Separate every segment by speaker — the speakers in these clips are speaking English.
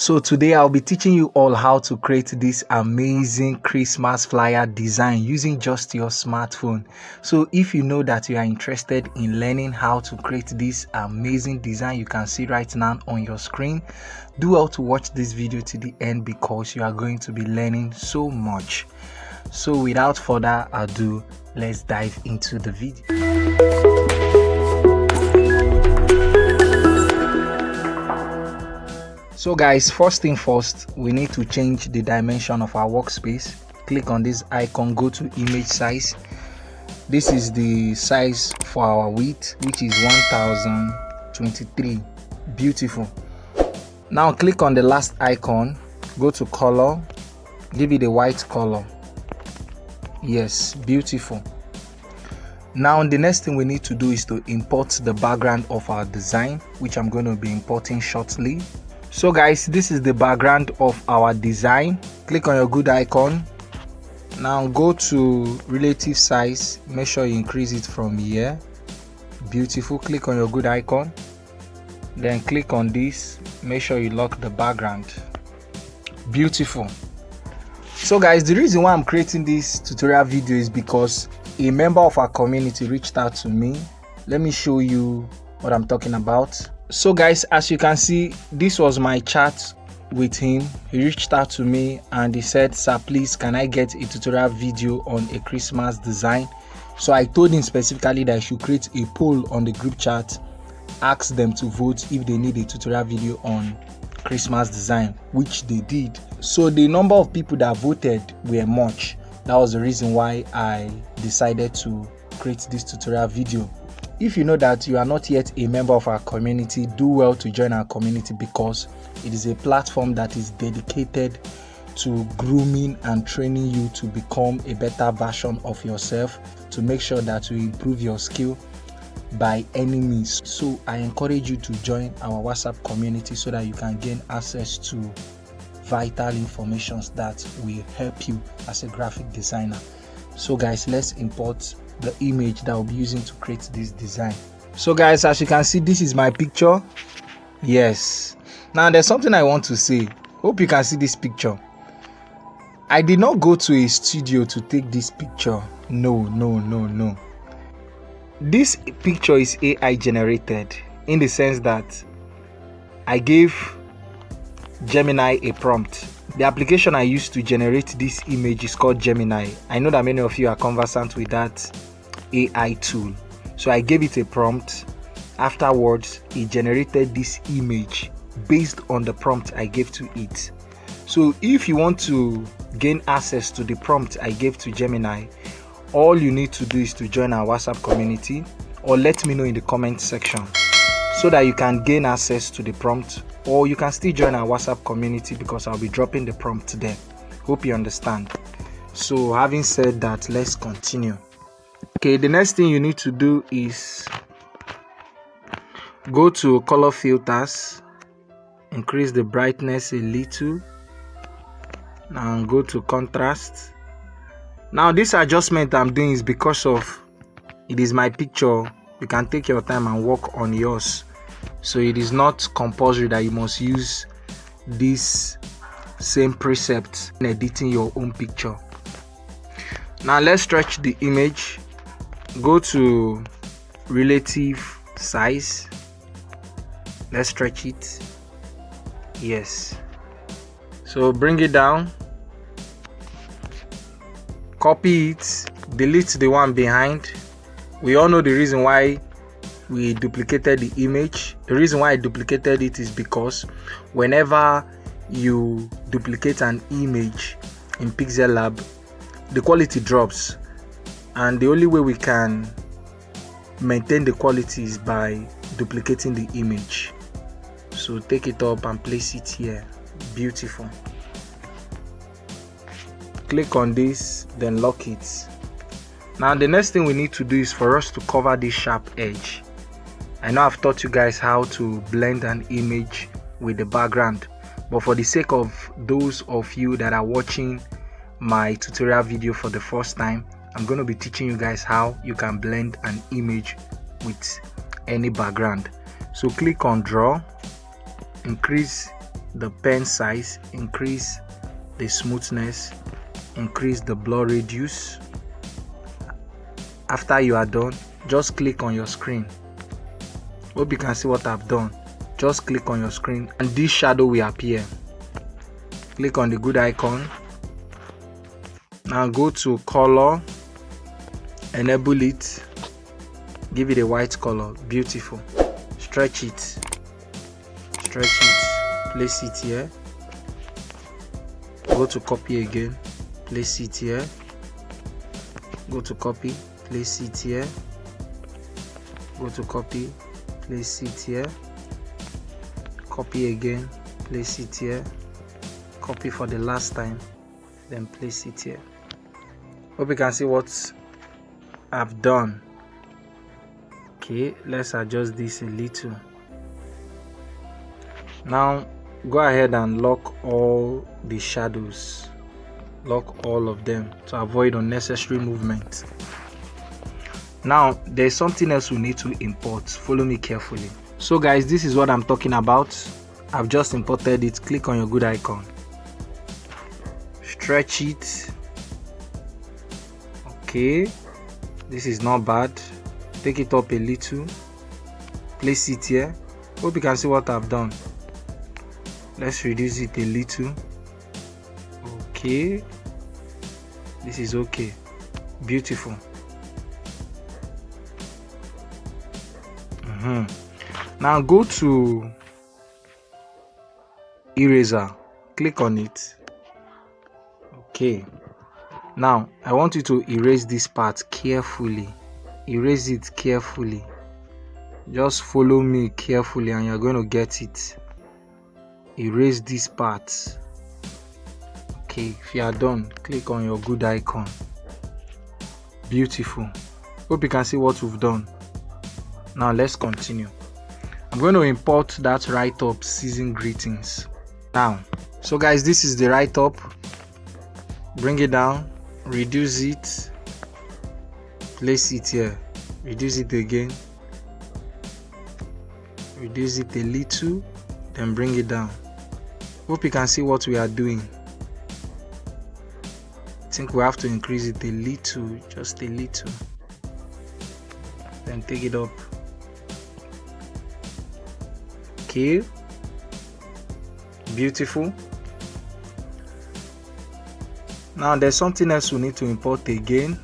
Speaker 1: So today I'll be teaching you all how to create this amazing Christmas flyer design using just your smartphone. So if you know that you are interested in learning how to create this amazing design you can see right now on your screen, do well to watch this video to the end because you are going to be learning so much. So without further ado, let's dive into the video. So guys, first thing first, we need to change the dimension of our workspace. Click on this icon, go to image size. This is the size for our width, which is 1023. Beautiful. Now click on the last icon, go to color, give it a white color. Yes, beautiful. Now the next thing we need to do is to import the background of our design, which I'm going to be importing shortly. So guys, this is the background of our design. Click on your good icon. Now go to relative size, make sure you increase it from here. Beautiful. Click on your good icon, then click on this, make sure you lock the background. Beautiful. So guys, the reason why I'm creating this tutorial video is because a member of our community reached out to me. Let me show you what I'm talking about. So guys, as you can see, this was my chat with him. He reached out to me and he said, "Sir, please, can I get a tutorial video on a Christmas design?" So I told him specifically that I should create a poll on the group chat, ask them to vote if they need a tutorial video on Christmas design, which they did. So the number of people that voted were much. That was the reason why I decided to create this tutorial video. If you know that you are not yet a member of our community, do well to join our community because it is a platform that is dedicated to grooming and training you to become a better version of yourself, to make sure that you improve your skill by any means. So I encourage you to join our WhatsApp community so that you can gain access to vital information that will help you as a graphic designer. So guys, let's import the image that I'll be using to create this design. So guys, as you can see, this is my picture. Yes. Now there's something I want to say. Hope you can see this picture. I did not go to a studio to take this picture. No. This picture is AI generated in the sense that I gave Gemini a prompt. The application I used to generate this image is called Gemini. I know that many of you are conversant with that AI tool. So I gave it a prompt. Afterwards, it generated this image based on the prompt I gave to it. So if you want to gain access to the prompt I gave to Gemini, all you need to do is to join our WhatsApp community or let me know in the comment section so that you can gain access to the prompt, or you can still join our WhatsApp community because I'll be dropping the prompt there. Hope you understand. So having said that, let's continue. Okay, the next thing you need to do is go to color filters, increase the brightness a little. Now go to contrast. Now this adjustment I'm doing is because of it is my picture. You can take your time and work on yours. So it is not compulsory that you must use this same precept in editing your own picture. Now let's stretch the image. Go to relative size. Let's stretch it. Yes. So bring it down. Copy it. Delete the one behind. We all know the reason why we duplicated the image. The reason why I duplicated it is because whenever you duplicate an image in PixelLab, the quality drops, and the only way we can maintain the quality is by duplicating the image. So take it up and place it here. Beautiful. Click on this, then lock it. Now the next thing we need to do is for us to cover this sharp edge. I know I've taught you guys how to blend an image with the background, but for the sake of those of you that are watching my tutorial video for the first time, I'm going to be teaching you guys how you can blend an image with any background. So click on draw, increase the pen size, increase the smoothness, increase the blur radius. After you are done, just click on your screen. Hope you can see what I've done. Just click on your screen and this shadow will appear. Click on the good icon. Now go to color, enable it, give it a white color. Beautiful. Stretch it, place it here. Go to copy again, place it here. Go to copy, place it here. Go to copy, place it here. Copy again, place it here. Copy for the last time, then place it here. Hope you can see what I've done. Okay, let's adjust this a little. Now go ahead and lock all the shadows. Lock all of them to avoid unnecessary movement. Now there's something else we need to import. Follow me carefully. So guys, this is what I'm talking about. I've just imported it. Click on your good icon, stretch it. Okay, this is not bad. Take it up a little, place it here. Hope you can see what I've done. Let's reduce it a little. Okay, this is okay. Beautiful. Now go to eraser, click on it. Okay, now I want you to erase this part carefully. Erase it carefully. Just follow me carefully and you're going to get it. Erase this part. Okay, if you are done, click on your good icon. Beautiful. Hope you can see what we've done. Now let's continue. I'm going to import that write-up season greetings. Now, so guys, this is the write-up. Bring it down, reduce it, place it here, reduce it again, reduce it a little, then bring it down. Hope you can see what we are doing. I think we have to increase it a little, just a little, then take it up. Okay, beautiful. Now there's something else we need to import again.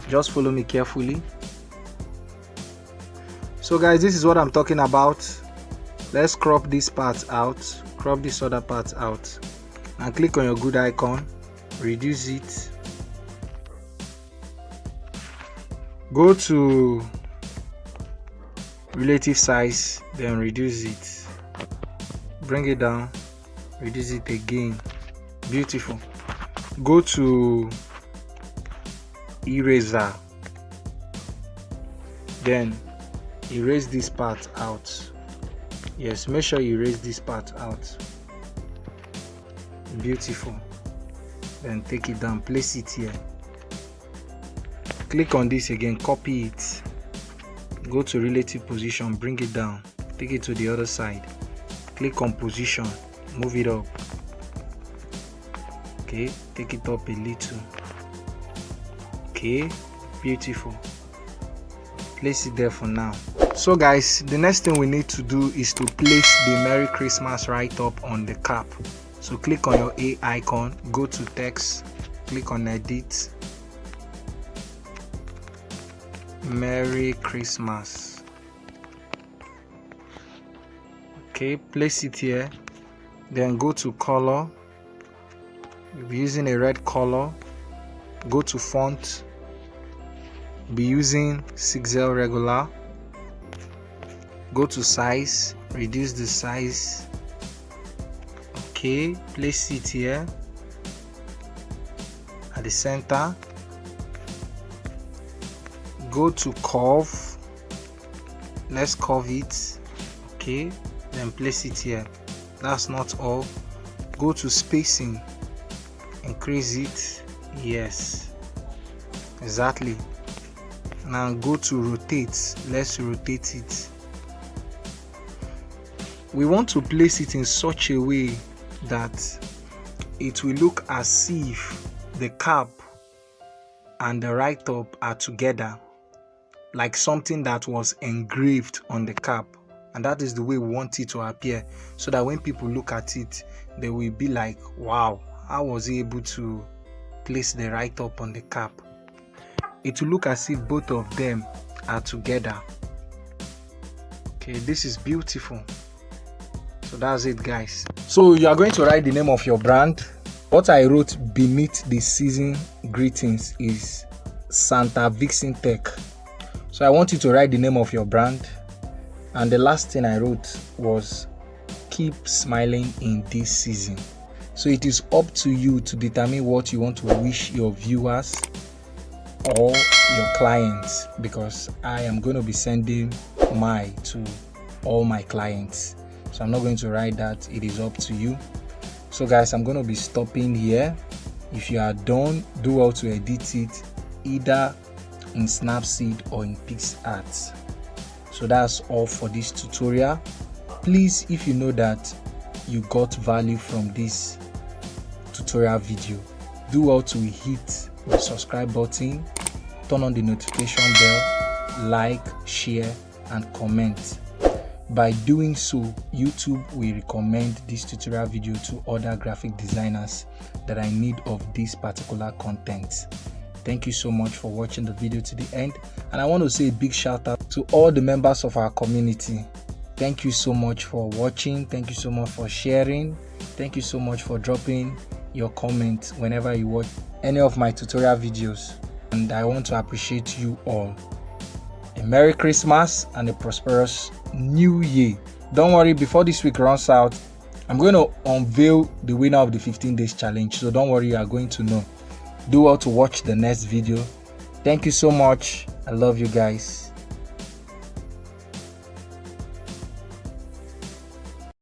Speaker 1: Just follow me carefully. So guys, this is what I'm talking about. Let's crop this part out, crop this other part out, and click on your good icon, reduce it. Go to relative size, then reduce it. Bring it down, reduce it again. Beautiful. Go to eraser, then erase this part out. Yes, make sure you erase this part out. Beautiful. Then take it down, place it here. Click on this again, copy it. Go to relative position, bring it down, take it to the other side. Click on position, move it up. Okay, take it up a little. Okay, beautiful. Place it there for now. So guys, the next thing we need to do is to place the Merry Christmas write-up on the cap. So click on your A icon, go to text, click on edit, Merry Christmas. Okay, place it here, then go to color. We'll be using a red color. Go to font, be using 6L regular. Go to size, reduce the size. Okay, place it here at the center. Go to curve, let's curve it. Okay, then place it here. That's not all. Go to spacing, increase it. Yes, exactly. Now go to rotate, let's rotate it. we want to place it in such a way that it will look as if the cap and the write-up are together, like something that was engraved on the cap. And that is the way we want it to appear, so that when people look at it, they will be like, wow, how was he able to place the write-up on the cap? It will look as if both of them are together. Okay, this is beautiful. So that's it, guys. So you are going to write the name of your brand. What I wrote beneath the season greetings is Santa VicsonTech. So I want you to write the name of your brand. And the last thing I wrote was keep smiling in this season. So it is up to you to determine what you want to wish your viewers or your clients, because I am going to be sending mine to all my clients. So I'm not going to write that. It is up to you. So guys, I'm going to be stopping here. If you are done, do well to edit it either in Snapseed or in PixelLab. So that's all for this tutorial. Please, if you know that you got value from this tutorial video, do well to hit the subscribe button, turn on the notification bell, like, share and comment. By doing so, YouTube will recommend this tutorial video to other graphic designers that are in need of this particular content. Thank you so much for watching the video to the end, and I want to say a big shout out to all the members of our community. Thank you so much for watching. Thank you so much for sharing. Thank you so much for dropping your comment whenever you watch any of my tutorial videos, and I want to appreciate you all. A Merry Christmas and a prosperous New Year. Don't worry, before this week runs out, I'm going to unveil the winner of the 15 days challenge, so don't worry, you are going to know. Do well to watch the next video. Thank you so much. I love you guys.